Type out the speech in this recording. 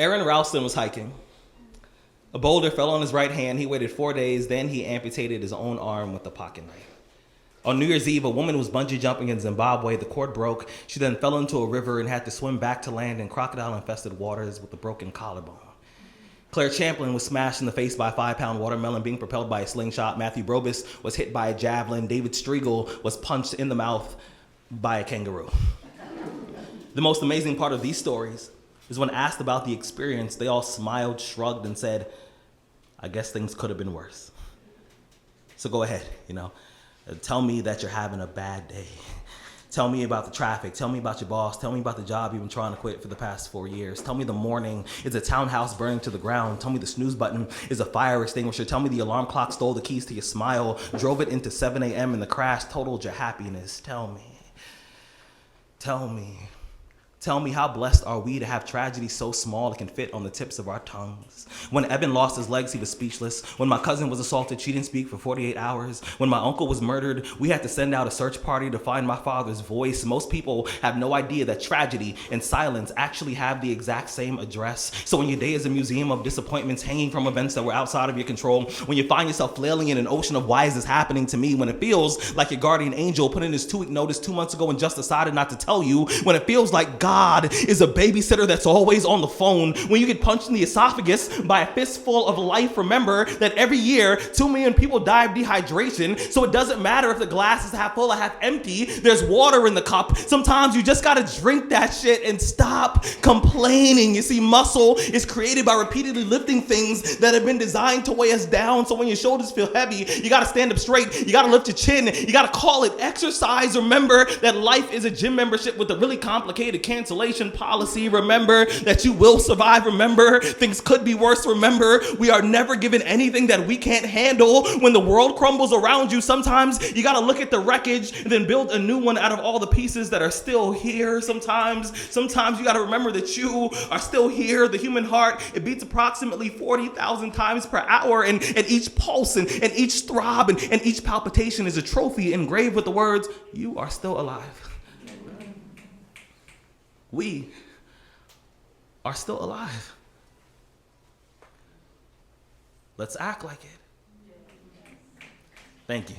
Aaron Ralston was hiking. A boulder fell on his right hand. He waited 4 days. Then he amputated his own arm with a pocket knife. On New Year's Eve, a woman was bungee jumping in Zimbabwe. The cord broke. She then fell into a river and had to swim back to land in crocodile-infested waters with a broken collarbone. Claire Champlin was smashed in the face by a 5-pound watermelon being propelled by a slingshot. Matthew Brobus was hit by a javelin. David Striegel was punched in the mouth by a kangaroo. The most amazing part of these stories is when asked about the experience, they all smiled, shrugged, and said, I guess things could have been worse. So go ahead, tell me that you're having a bad day. Tell me about the traffic. Tell me about your boss. Tell me about the job you've been trying to quit for the past 4 years. Tell me the morning is a townhouse burning to the ground. Tell me the snooze button is a fire extinguisher. Tell me the alarm clock stole the keys to your smile, drove it into 7 a.m. and the crash totaled your happiness. Tell me how blessed are we to have tragedy so small it can fit on the tips of our tongues. When Evan lost his legs, he was speechless. When my cousin was assaulted, she didn't speak for 48 hours. When my uncle was murdered, we had to send out a search party to find my father's voice. Most people have no idea that tragedy and silence actually have the exact same address. So when your day is a museum of disappointments hanging from events that were outside of your control, when you find yourself flailing in an ocean of why is this happening to me, when it feels like your guardian angel put in his 2-week notice 2 months ago and just decided not to tell you, when it feels like God is a babysitter that's always on the phone, when you get punched in the esophagus by a fistful of life, remember that every year 2 million people die of dehydration, so it doesn't matter if the glass is half full or half empty, there's water in the cup. Sometimes you just gotta drink that shit and stop complaining. You see, muscle is created by repeatedly lifting things that have been designed to weigh us down, so when your shoulders feel heavy, you gotta stand up straight, you gotta lift your chin, you gotta call it exercise. Remember that life is a gym membership with a really complicated cancellation policy. Remember that you will survive. Remember things could be worse. Remember we are never given anything that we can't handle. When the world crumbles around you, sometimes you got to look at the wreckage and then build a new one out of all the pieces that are still here. Sometimes you got to remember that you are still here. The human heart, it beats approximately 40,000 times per hour, and each pulse and each throb and each palpitation is a trophy engraved with the words, you are still alive. We are still alive. Let's act like it. Thank you.